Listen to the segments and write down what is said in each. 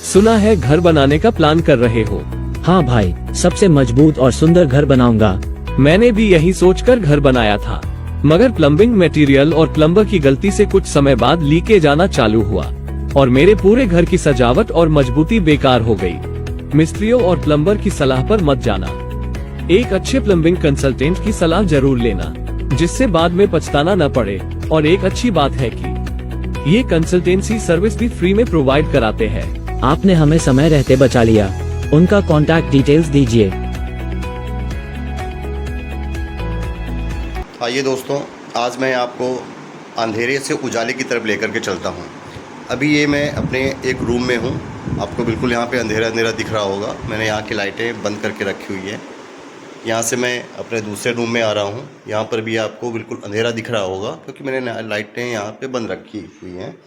सुना है घर बनाने का प्लान कर रहे हो। हाँ भाई, सबसे मजबूत और सुंदर घर बनाऊंगा। मैंने भी यही सोचकर घर बनाया था, मगर प्लम्बिंग मटेरियल और प्लम्बर की गलती से कुछ समय बाद लीकेज आना चालू हुआ और मेरे पूरे घर की सजावट और मजबूती बेकार हो गई। मिस्त्रियों और प्लम्बर की सलाह पर मत जाना। एक अच्छे प्लम्बिंग कंसल्टेंट की सलाह जरूर लेना, जिससे बाद में पछताना न पड़े। और एक अच्छी बात है कि ये कंसल्टेंसी सर्विस भी फ्री में प्रोवाइड कराते हैं। आपने हमें समय रहते बचा लिया। उनका कॉन्टैक्ट डिटेल्स दीजिए। आइए दोस्तों, आज मैं आपको अंधेरे से उजाले की तरफ लेकर के चलता हूँ। अभी ये मैं अपने एक रूम में हूँ। आपको बिल्कुल यहाँ पे अंधेरा अंधेरा दिख रहा होगा। मैंने यहाँ की लाइटें बंद करके रखी हुई है। यहाँ से मैं अपने दूसरे रूम में आ रहा हूँ। यहाँ पर भी आपको बिल्कुल अंधेरा दिख रहा होगा, क्योंकि मैंने लाइटें यहाँ पे बंद रखी हुई हैं।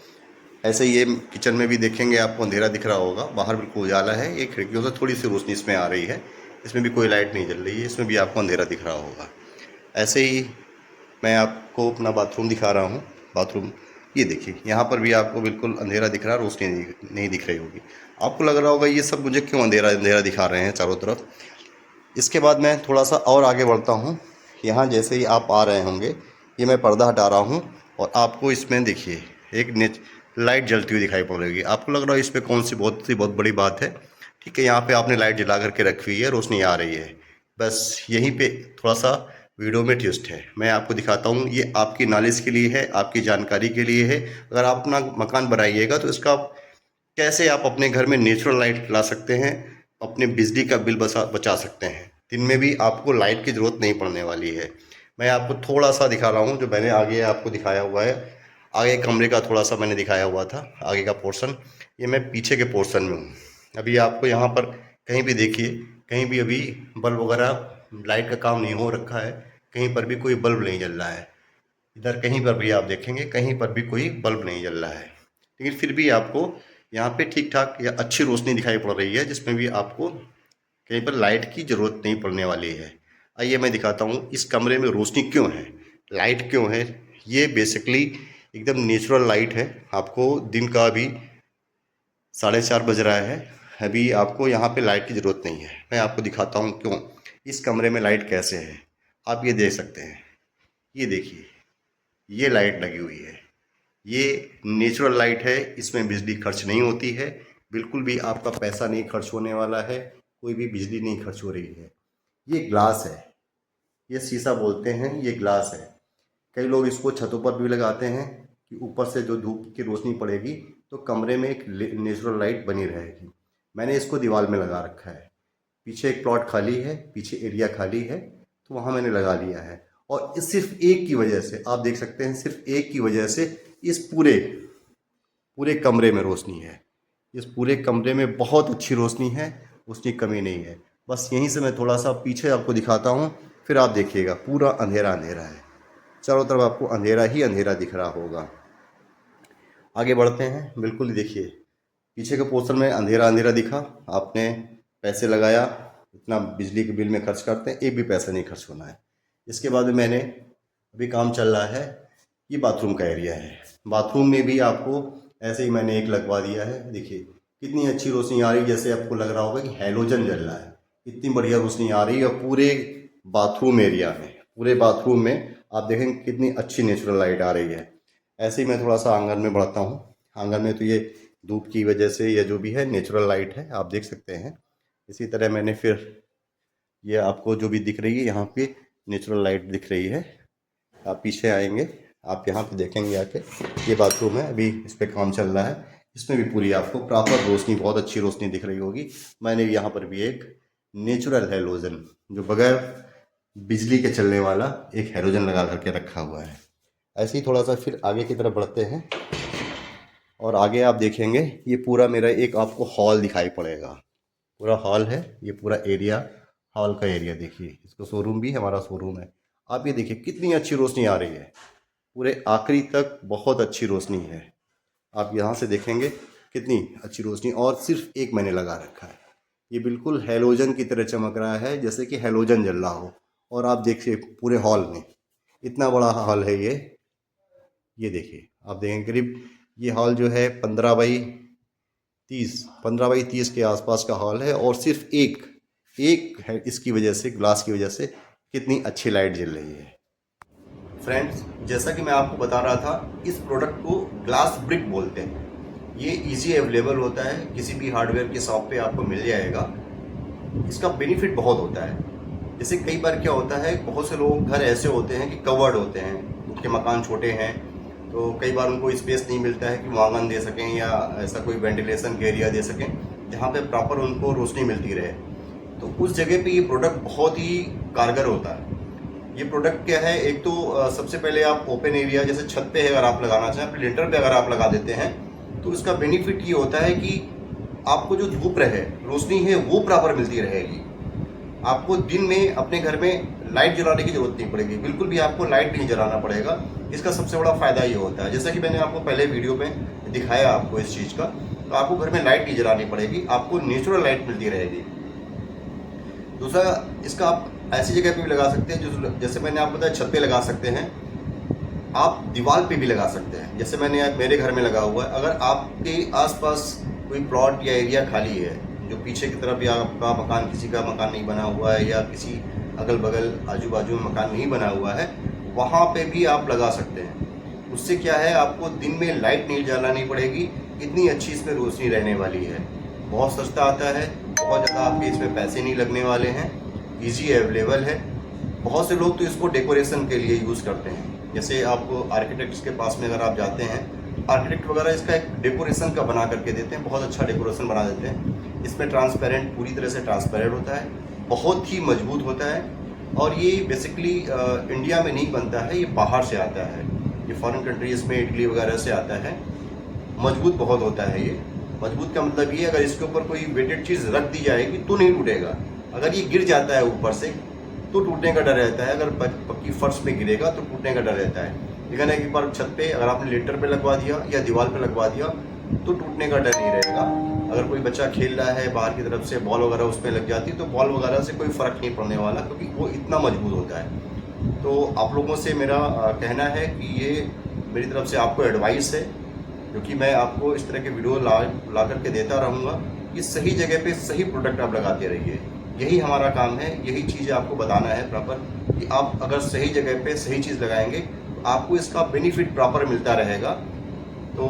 ऐसे ही ये किचन में भी देखेंगे आपको अंधेरा दिख रहा होगा। बाहर बिल्कुल उजाला है। ये खिड़कियों से थोड़ी सी रोशनी इसमें आ रही है। इसमें भी कोई लाइट नहीं जल रही है। इसमें भी आपको अंधेरा दिख रहा होगा। ऐसे ही मैं आपको अपना बाथरूम दिखा रहा हूँ। बाथरूम ये देखिए, यहाँ पर भी आपको बिल्कुल अंधेरा दिख रहा है, रोशनी नहीं दिख रही होगी। आपको लग रहा होगा ये सब मुझे क्यों अंधेरा अंधेरा दिखा रहे हैं चारों तरफ। इसके बाद मैं थोड़ा सा और आगे बढ़ता हूँ। यहाँ जैसे ही आप आ रहे होंगे, ये मैं पर्दा हटा रहा हूँ और आपको इसमें देखिए एक लाइट जलती हुई दिखाई पड़ रही है। आपको लग रहा है इसमें कौन सी बहुत बड़ी बात है। ठीक है, यहाँ पे आपने लाइट जला करके रखी हुई है, रोशनी आ रही है। बस यहीं पे थोड़ा सा वीडियो में ट्विस्ट है। मैं आपको दिखाता हूँ। ये आपकी नॉलेज के लिए है, आपकी जानकारी के लिए है। अगर आप अपना मकान बनाइएगा तो इसका कैसे आप अपने घर में नेचुरल लाइट ला सकते हैं, अपने बिजली का बिल बचा सकते हैं। दिन में भी आपको लाइट की ज़रूरत नहीं पड़ने वाली है। मैं आपको थोड़ा सा दिखा रहा हूँ, जो मैंने आगे आपको दिखाया हुआ है। आगे कमरे का थोड़ा सा मैंने दिखाया हुआ था, आगे का पोर्शन। ये मैं पीछे के पोर्शन में हूँ। अभी आपको यहाँ पर कहीं भी देखिए, कहीं भी अभी बल्ब वगैरह लाइट का काम नहीं हो रखा है। कहीं पर भी कोई बल्ब नहीं जल रहा है। इधर कहीं पर भी आप देखेंगे, कहीं पर भी कोई बल्ब नहीं जल रहा है। लेकिन फिर भी आपको यहाँ पे ठीक ठाक या अच्छी रोशनी दिखाई पड़ रही है, जिसमें भी आपको कहीं पर लाइट की ज़रूरत नहीं पड़ने वाली है। आइए मैं दिखाता हूँ इस कमरे में रोशनी क्यों है, लाइट क्यों है। ये बेसिकली एकदम नेचुरल लाइट है। आपको दिन का अभी 4:30 बज रहा है। अभी आपको यहाँ पे लाइट की ज़रूरत नहीं है। मैं आपको दिखाता हूँ क्यों। इस कमरे में लाइट कैसे है, आप ये देख सकते हैं। ये देखिए, ये लाइट लगी हुई है। ये नेचुरल लाइट है। इसमें बिजली खर्च नहीं होती है। बिल्कुल भी आपका पैसा नहीं खर्च होने वाला है। कोई भी बिजली नहीं खर्च हो रही है। ये ग्लास है, ये शीशा बोलते हैं, ये ग्लास है। कई लोग इसको छतों पर भी लगाते हैं कि ऊपर से जो धूप की रोशनी पड़ेगी तो कमरे में एक नेचुरल लाइट बनी रहेगी। मैंने इसको दीवार में लगा रखा है। पीछे एक प्लॉट खाली है, पीछे एरिया खाली है, तो वहाँ मैंने लगा लिया है। और इस सिर्फ एक की वजह से, आप देख सकते हैं, सिर्फ एक की वजह से इस पूरे पूरे कमरे में रोशनी है। इस पूरे कमरे में बहुत अच्छी रोशनी है, उसकी कमी नहीं है। बस यहीं से मैं थोड़ा सा पीछे आपको दिखाता हूँ, फिर आप देखिएगा पूरा अंधेरा अंधेरा है। चारों तरफ आपको अंधेरा ही अंधेरा दिख रहा होगा। आगे बढ़ते हैं। बिल्कुल देखिए, पीछे के पोर्शन में अंधेरा अंधेरा दिखा। आपने पैसे लगाया, इतना बिजली के बिल में खर्च करते हैं, एक भी पैसा नहीं खर्च होना है। इसके बाद में मैंने अभी काम चल रहा है, ये बाथरूम का एरिया है। बाथरूम में भी आपको ऐसे ही मैंने एक लगवा दिया है। देखिए कितनी अच्छी रोशनी आ रही है, जैसे आपको लग रहा होगा कि हैलोजन जल रहा है। इतनी बढ़िया रोशनी आ रही है पूरे बाथरूम एरिया में। पूरे बाथरूम में आप देखेंगे कितनी अच्छी नेचुरल लाइट आ रही है। ऐसे ही मैं थोड़ा सा आंगन में बढ़ता हूँ। आंगन में तो ये धूप की वजह से या जो भी है नेचुरल लाइट है, आप देख सकते हैं। इसी तरह मैंने फिर ये आपको जो भी दिख रही है, यहाँ पे नेचुरल लाइट दिख रही है। आप पीछे आएंगे, आप यहाँ पे देखेंगे आके, ये बाथरूम है, अभी इस पर काम चल रहा है। इसमें भी पूरी आपको प्रॉपर रोशनी, बहुत अच्छी रोशनी दिख रही होगी। मैंने यहाँ पर भी एक नेचुरल हैलोजन, जो बगैर बिजली के चलने वाला एक हैलोजन लगा करके रखा हुआ है। ऐसे ही थोड़ा सा फिर आगे की तरफ बढ़ते हैं और आगे आप देखेंगे ये पूरा मेरा एक आपको हॉल दिखाई पड़ेगा। पूरा हॉल है, ये पूरा एरिया हॉल का एरिया। देखिए इसको शोरूम भी हमारा शोरूम है। आप ये देखिए कितनी अच्छी रोशनी आ रही है, पूरे आखिरी तक बहुत अच्छी रोशनी है। आप यहाँ से देखेंगे कितनी अच्छी रोशनी, और सिर्फ एक मैंने लगा रखा है। ये बिल्कुल हैलोजन की तरह चमक रहा है, जैसे कि हैलोजन जल रहा हो। और आप देखिए पूरे हॉल में, इतना बड़ा हॉल है ये देखिए, आप देखेंगे करीब ये हॉल जो है 15 बाई 15x30 के आसपास का हॉल है और सिर्फ एक है इसकी वजह से, ग्लास की वजह से कितनी अच्छी लाइट जल रही है। फ्रेंड्स, जैसा कि मैं आपको बता रहा था, इस प्रोडक्ट को ग्लास ब्रिक बोलते हैं। ये इजी अवेलेबल होता है, किसी भी हार्डवेयर की शॉप पे आपको मिल जाएगा। इसका बेनिफिट बहुत होता है। जैसे कई बार क्या होता है, बहुत से लोग घर ऐसे होते हैं कि कवर्ड होते हैं, उनके मकान छोटे हैं, तो कई बार उनको स्पेस नहीं मिलता है कि वो आंगन दे सकें या ऐसा कोई वेंटिलेशन का एरिया दे सकें जहाँ पे प्रॉपर उनको रोशनी मिलती रहे। तो उस जगह पे ये प्रोडक्ट बहुत ही कारगर होता है। ये प्रोडक्ट क्या है, एक तो सबसे पहले आप ओपन एरिया जैसे छत पे है अगर आप लगाना चाहें, लिंटर पे अगर आप लगा देते हैं तो इसका बेनिफिट ये होता है कि आपको जो धूप रहे, रोशनी है, वो प्रॉपर मिलती रहेगी। आपको दिन में अपने घर में लाइट जलाने की जरूरत नहीं पड़ेगी, बिल्कुल भी आपको लाइट नहीं जलाना पड़ेगा। इसका सबसे बड़ा फायदा ये होता है, जैसा कि मैंने आपको पहले वीडियो में दिखाया आपको इस चीज़ का, तो आपको घर में लाइट नहीं जलानी पड़ेगी, आपको नेचुरल लाइट मिलती रहेगी। दूसरा, इसका आप ऐसी जगह पे भी लगा सकते हैं, जो जैसे मैंने आपको बताया छत पे लगा सकते हैं, आप दीवार पे भी लगा सकते हैं। जैसे मैंने मेरे घर में लगा हुआ है। अगर आपके आसपास कोई प्लॉट या एरिया खाली है, जो पीछे की तरफ या आपका मकान, किसी का मकान नहीं बना हुआ है या किसी अगल बगल आजू बाजू में मकान नहीं बना हुआ है, वहाँ पे भी आप लगा सकते हैं। उससे क्या है, आपको दिन में लाइट नहीं जलानी पड़ेगी, इतनी अच्छी इसमें रोशनी रहने वाली है। बहुत सस्ता आता है, बहुत ज़्यादा आपके इसमें पैसे नहीं लगने वाले हैं, ईजी अवेलेबल है। बहुत से लोग तो इसको डेकोरेशन के लिए यूज़ करते हैं। जैसे आप आर्किटेक्ट्स के पास में अगर आप जाते हैं, आर्किटेक्ट वगैरह इसका एक डेकोरेशन का बना करके देते हैं, बहुत अच्छा डेकोरेशन बना देते हैं। इसमें ट्रांसपेरेंट, पूरी तरह से ट्रांसपेरेंट होता है, बहुत ही मजबूत होता है और ये बेसिकली इंडिया में नहीं बनता है, ये बाहर से आता है, ये फॉरेन कंट्रीज़ में, इटली वगैरह से आता है। मजबूत बहुत होता है ये। मजबूत का मतलब ये, अगर इसके ऊपर कोई वेटेड चीज़ रख दी जाएगी तो नहीं टूटेगा। अगर ये गिर जाता है ऊपर से तो टूटने का डर रहता है, अगर पक्की फर्श पे गिरेगा तो टूटने का डर रहता है। लेकिन एक बार छत पे अगर आपने लिंटर पे लगवा दिया या दीवार पे लगवा दिया तो टूटने का डर नहीं रहेगा। अगर कोई बच्चा खेल रहा है, बाहर की तरफ से बॉल वगैरह उस पर लग जाती है तो बॉल वगैरह से कोई फ़र्क नहीं पड़ने वाला, क्योंकि वो इतना मजबूत होता है। तो आप लोगों से मेरा कहना है कि ये मेरी तरफ से आपको एडवाइस है, क्योंकि मैं आपको इस तरह के वीडियो ला करके देता रहूँगा कि सही जगह पे सही प्रोडक्ट आप लगाते रहिए। यही हमारा काम है, यही चीज़ आपको बताना है प्रॉपर, कि आप अगर सही जगह पे सही चीज़ लगाएंगे तो आपको इसका बेनिफिट प्रॉपर मिलता रहेगा। तो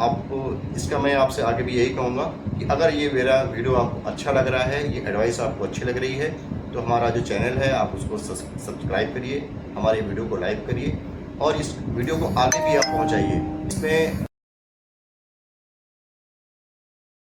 आपको इसका मैं आपसे आगे भी यही कहूँगा कि अगर ये मेरा वीडियो आपको अच्छा लग रहा है, ये एडवाइस आपको अच्छी लग रही है, तो हमारा जो चैनल है आप उसको सब्सक्राइब करिए, हमारे वीडियो को लाइक करिए और इस वीडियो को आगे भी आप पहुँचाइए। इसमें